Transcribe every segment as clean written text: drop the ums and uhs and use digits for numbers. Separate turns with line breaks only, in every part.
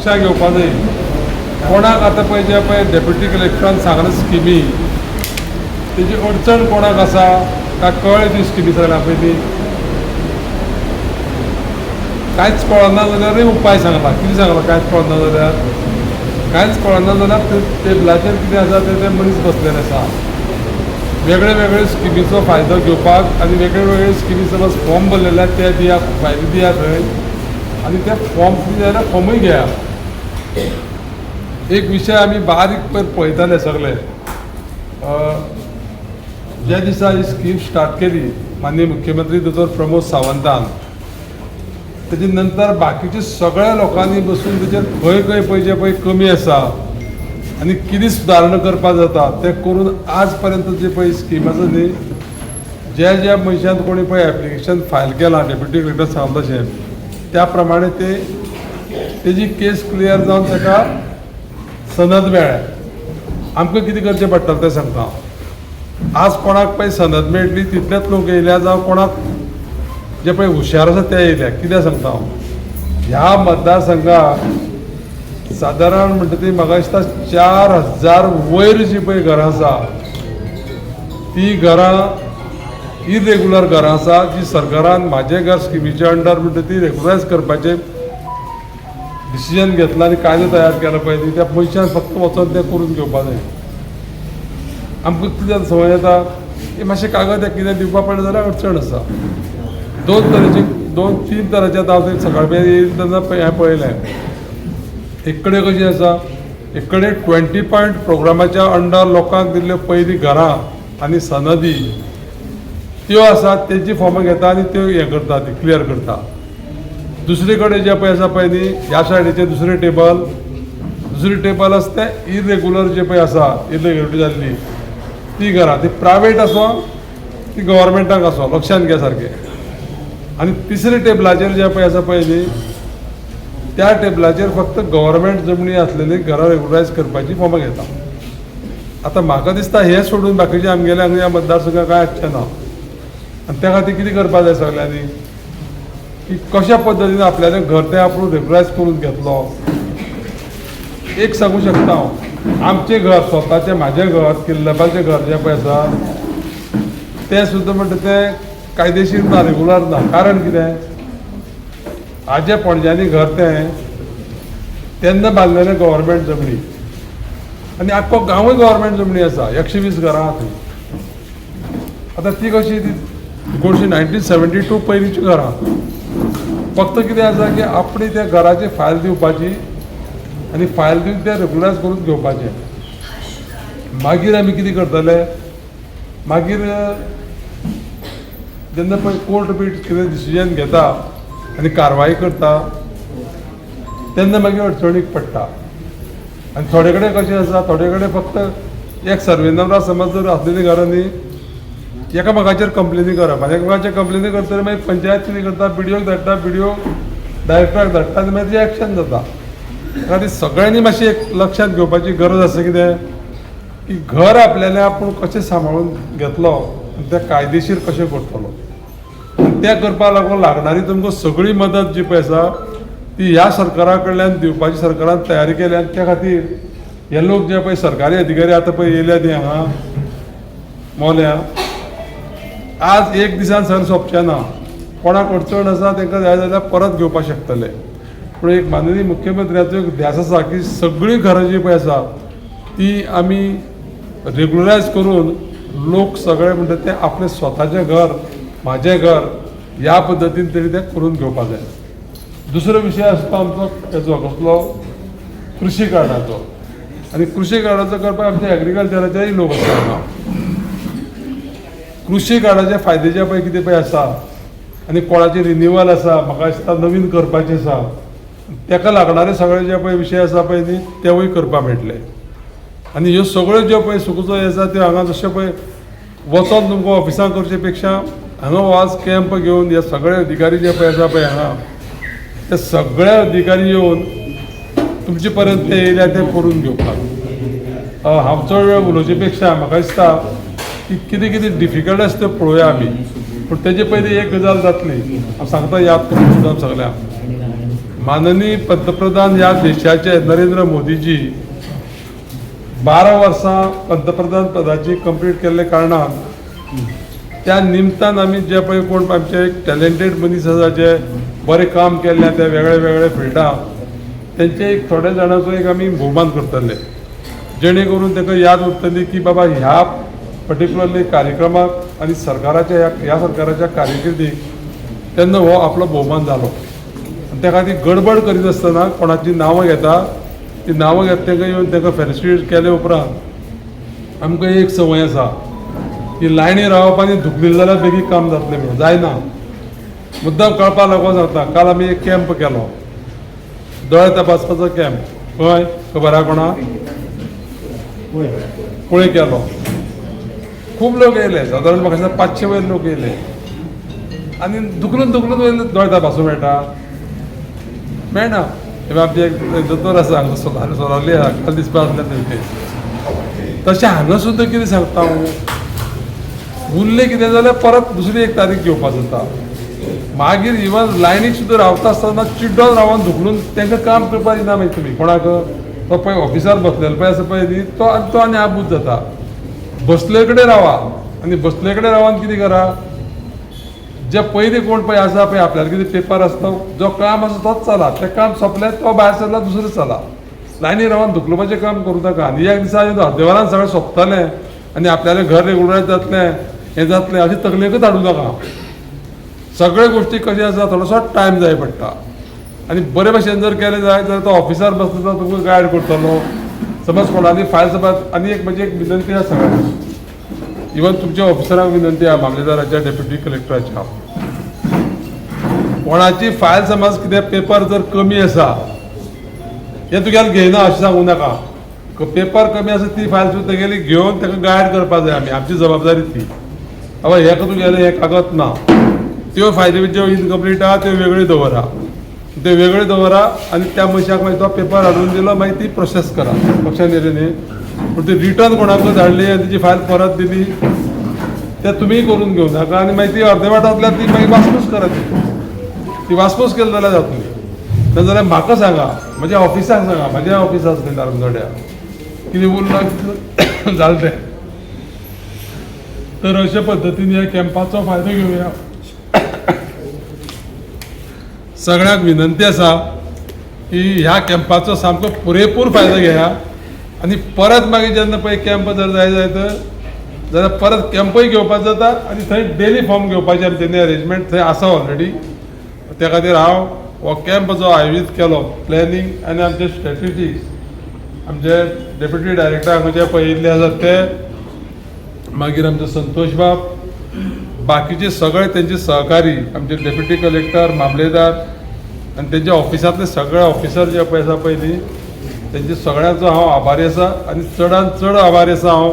लक्षात घेवपा जाय कोणाक आतां पळय जे पळय डेप्युटी कलेक्टरान सांगले स्किमी तेजी अडचण कोणाक आसा काय कळ्ळें ती स्किमी सांगल्या पयलीं कांयच कळना जाल्यारूय उपाय सांगला कितें सांगला कांयच कळना जाल्यार कांयच कळना जाल्यार टेबलाचेर कितें आसा ते मनीस बसलेले आसा वेगळे वेगळे स्किमीचो फायदो घेवपाक आनी वेगळे वेगळे स्किमी समज फॉर्म भरलेले ते दियात फायदो दिया थंय आनी ते फॉर्म कितें जाल्यार फॉर्मूय घेया एक विशय आमी बारीक पळयताले सगळे ज्या दिसा ही स्कीम स्टार्ट केली माननीय मुख्यमंत्री दोतोर प्रमोद सावंतान तेजे नंतर बाकीच्या सगळ्या लोकांनी बसून तेजेर खंय खंय पळय जे पळय कमी आसा आनी कितें सुदारणा करपाक जाता तें करून आज पर्यंत जे पळय स्कीम आसा न्ही ज्या मनशान कोणी पळय एप्लिकेशन फायल केलां डेप्युटी कलेक्टर सांगला तशें त्या प्रमाणे तेजी केस क्लियर जावन ताका सनद मेळ्ळ्या आमकां कितें करचें पडटलें तें सांगता आज कोणाक पळय सनद मेळटली तितलेच लोक येयल्या जावं कोणाक जे पळय हुशार आसा ते येयल्या कितें सांगता हांव ह्या मतदारसंघाक सादारण म्हणटा ती म्हाका दिसता 4000 वयर जी पळय घरां आसा ती घरां इरेग्युलर घरां आसा जी सरकारान म्हाजें घर स्किमीच्या अंडर म्हणटा ती रेग्युलरायज करपाचें डिसिजन घेतला आनी कायदो तयार केला पळय न्ही त्या मनशान फक्त वचोन तें करून घेवपा जाय आमकां कितें संवय येता की मातशें कागद कितें दिवपा पडलें जाल्यार अडचण आसा दोन तीन तरांचे आतां हांव सकाळ मेरेन येयले तेन्ना हें पळयलें एक कडेन कशें आसा एक कडेन 20 पॉयंट प्रोग्रामाच्या अंडर लोकांक दिल्ल्यो पयलीं घरां आनी सनदी त्यो आसा तेजी फॉर्मां घेता आनी त्यो हें करता ती क्लियर करता दुसरे कडेन जे पळय आसा पळय न्ही ह्या सायडीचें दुसरें टेबल आसा तें इरेग्युलर जे पळय आसा इरेग्युलरिटी जाल्ली ती घरां ती प्रायवेट आसो ती गव्हर्मेंटाक आसो लक्षांत घे सारकें आनी तिसरे टेबलाचेर जे पळय आसा पळय न्ही त्या टेबलाचेर फक्त गव्हर्मेंट जमनी आसलेली घरां रेग्युलरायज करपाची फॉर्मां घेता आतां म्हाका दिसता हें सोडून बाकीचें आमगेल्या ह्या मतदारसंघाक कांय आसचें ना आनी त्या खातीर कितें करपाक जाय सगळ्यांनी की कशा पद्दतीन आपल्यालें घर तें आपूण रेग्युलरायज करून घेतलो एक सांगू शकता हांव आमचें घर स्वताचें म्हाजें घर किल्लबाचें घर जें पळय आसा तें सुद्दां म्हणटा तें कायदेशीर ना रेग्युलर ना कारण कितें हाजे पणज्यांनी घर तें तेन्ना बांदलेलें गव्हर्मेंट जमनी आनी आख्खो गांवूय गव्हर्मेंट जमनी आसा 120 घरां आहा थंय आतां ती कशी ती 1972 पयलींची घरां फक्त कितें आसा की आपणी त्या घराची फायल दिवपाची आनी फायल दिवन तें रेग्युलरायज करून घेवपाचें मागीर आमी कितें करतले मागीर जेन्ना पळय कोर्ट बीट कितें डिसिजन घेता आनी कारवाय करता तेन्ना मागीर अडचणीक पडटा आनी थोडे कडेन कशें आसा थोडे कडेन फक्त एक सर्वे नंबरां समज जर आसलेलीं घरां न्ही एकामेकाचेर कंप्लेनी करप आनी एकामेकाचेर कंप्लेनी करतकीर मागीर पंचायत कितें करता BDOक धाडटा BDO डायरेक्टराक धाडटा आनी मागीर तेजें एक्शन जाता खातीर सगळ्यांनी मातशें एक लक्षांत घेवपाची गरज आसा कितें की घर आपल्यालें आपूण कशें सांबाळून घेतलो आनी तें कायदेशीर कशें करतलो आनी तें करपाक लागून लागणारी तुमकां सगळी मदत जी पळय आसा ती ह्या सरकारा कडल्यान दिवपाची सरकारान तयारी केल्या आनी त्या खातीर हे लोक जे पळय सरकारी अधिकारी आतां पळय येयल्या न्ही हांगा मोल्या आज एक दिसान सर सोंपचें ना कोणाक अडचण आसा तांकां जाय जाल्यार परत घेवपाक शकतले पूण एक माननीय मुख्यमंत्र्याचो एक ध्यास आसा की सगळीं घरां जी पळय आसा ती आमी रेग्युलरायज करून लोक सगळे म्हणटा ते आपलें स्वताचें घर म्हाजें घर ह्या पद्दतीन तरी तें करून घेवपाक जाय दुसरो विशय आसता आमचो हेचो कसलो कृशी कार्डाचो आनी कृशी कार्डाचो करपाक आमच्या एग्रीकल्चराचेय लोक आसा हांगा कृशी कार्डाचे फायदे जे पळय कितें पळय आसा आनी कोणाचें रिन्यूवल आसा म्हाका दिसता नवीन करपाचें आसा तेका लागणारे सगळे जे पळय विशय आसा पळय न्ही तेवूय करपाक मेळटले आनी ह्यो सगळ्यो ज्यो पळय सुखसोयी आसा त्यो हांगा जशें पळय वचोन तुमकां ऑफिसां करचे पेक्षा हांगा आज कॅम्प घेवन हे सगळे अधिकारी जे पळय आसा पळय हांगा ते सगळे अधिकारी येवन तुमचे पर्यंत ते येयल्या ते करून घेवपाक हांव चड वेळ उलोवचे पेक्षा म्हाका दिसता की कितें कितें डिफिकल्ट आसा त्यो पळोवया आमी पूण तेजे पयलीं एक गजाल जातली हांव सांगता याद करून सुद्दां सगळ्यांक माननीय पंतप्रधान ह्या देशाचे नरेंद्र मोदीजी 12 वर्सां पंतप्रधान पदाची कंप्लीट केल्ले कारणान त्या निमतान आमी जे पळय कोण आमचे टॅलेंटेड मनीस आसा जे बरें काम केल्ले ते वेगळे वेगळे फिल्डाक तेंचे एक थोड्या जाणांचो एक आमी भोवमान करतले जेणे करून ताका याद उरतली की बाबा ह्या पर्टिक्युलरली कार्यक्रमाक आनी सरकाराच्या ह्या सरकाराच्या कारकिर्दीक तेन्ना हो आपलो भोवमान जालो आनी त्या खातीर गडबड करीत आसतना कोणाची नांवां घेता ती नांवां घेता तांकां येवन तांकां फेलिसिटेट केले उपरांत आमकां एक संवय आसा की लायनी रावप आनी धुकलील जाल्यार बेगीन काम जातलें म्हणून जायना मुद्दाम कळपा लागून सांगता काल आमी एक कॅम्प केलो दोळे तपासपाचो कॅम्प खंय खबर आहा कोणाक कुळी केलो खूब लोक येयले सादारण म्हाका दिसता 500 वयर लोक येयले आनी दुखलून वयले दोळे तपासूं मेळना आमचे एक दोतोर आसा हांगा सोलाली आहा काल दिसपा आसले तेंचे तशें हांगा सुद्दां कितें सांगता हांव उरलें कितें जाल्यार परत दुसरी एक तारीख घेवपाक जाता मागीर इवन लायनीक सुद्दां रावता आसतना चिड्डोन रावन धुकलून तांकां काम करपाक दिना मागीर तुमी कोणाक तो पळय ऑफिसार बसलेलो पळय आसा पळय न्ही तो आनी आबूज जाता बसले कडेन रावा आनी बसले कडेन रावन कितें करा जे पयलीं कोण पळय आसा पळय आपल्याला कितें पेपर आसता जो काम आसा तोच चला तें काम सोंपलें तो भायर सरला दुसरें चला लायनी रावन धुकलपाचें काम करूं नाका आनी एक दिसा अर्देवरान सगळें सोंपतलें आनी आपल्यालें घर रेगुलरायज जातलें हें जातलें अशें तकलेकच हाडूं नाका सगळे गोश्टी कशें आसा थोडोसो टायम जाय पडटा आनी बरे भशेन जर केलें जायत जाल्यार तो ऑफिसार बसलो जाल्यार तुमकां गायड करतलो समज कोणाली फायल समज आनी एक म्हजी एक विनंती आसा सगळ्यांक इवन तुमच्या ऑफिसरांक विनंती आहा मामलेदाराच्या डेप्युटी कलेक्टराच्या कोणाची फायल समज कितें पेपर जर कमी आसा हें तुगेले घेयना अशें सांगूं नाका पेपर कमी आसा ती फायल सुद्दां तेगेली घेवन ताका गायड करपाक जाय आमी आमची जबाबदारी ती बाबा हेका तुगेलें हें कागद ना त्यो फायली ज्यो इनकम्प्लीट आहा त्यो वेगळ्यो दवरा त्यो वेगळ्यो दवरा आनी त्या मनशाक मागीर तो पेपर हाडून दिलो मागीर ती प्रोसेस करा लक्षांत येयलें न्ही पूण ती रिटर्न कोणाकूच धाडली आनी तिची फायल परत दिली तें तुमी करून घेवं नाका आनी मागीर ती अर्दे वाटांतल्यान ती मागीर वासपूस करा ती वासपूस केली जाल्यार जातली नाजाल्यार म्हाका सांगा म्हज्या ऑफिसाक सांगा म्हाज्या ऑफिस आसलें नारंगोड्या कितें उरलां जालें तें तर अशे पद्दतीन ह्या कॅम्पाचो फायदो घेवया सगळ्यांक विनंती आसा की ह्या कॅम्पाचो सामको पुरेपूर फायदो घेया आनी परत मागीर जेन्ना पळय कॅम्प जर जाय जाल्यार परत कॅम्पय घेवपाक जाता आनी थंय डेली फॉर्म घेवपाचें तेणी अरेंजमेंट थंय आसा ऑलरेडी त्या खातीर हांव हो कॅम्प जो आयोजीत केलो प्लॅनिंग आनी आमचे स्ट्रॅटेजीस आमचे डेप्युटी डायरेक्टर हांगा जे पळयिल्ले आसात ते मागीर आमचे संतोष बाब बाकीचे सगळे तेंचे सहकारी आमचे डेप्युटी कलेक्टर मामलेदार आनी तेंच्या ऑफिसांतले सगळे ऑफिसर जे पळय आसा पळय न्ही तेंचे सगळ्यांचो हांव आभारी आसा आनी चडांत चड आभारी आसा हांव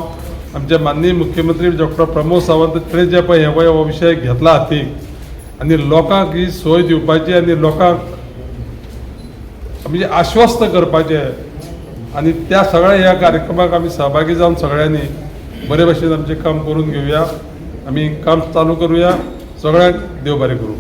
आमचे माननीय मुख्यमंत्री डॉक्टर प्रमोद सावंत जे पळय हो विशय घेतला हातीक आनी लोकांक ही सोय दिवपाची आनी लोकांक म्हणजे आश्वस्त करपाचें आनी त्या सगळ्या ह्या कार्यक्रमाक आमी सहभागी जावन सगळ्यांनी बरे भशेन आमचें काम करून घेवया आमी काम चालू करूया सगळ्यांक देव बरें करूं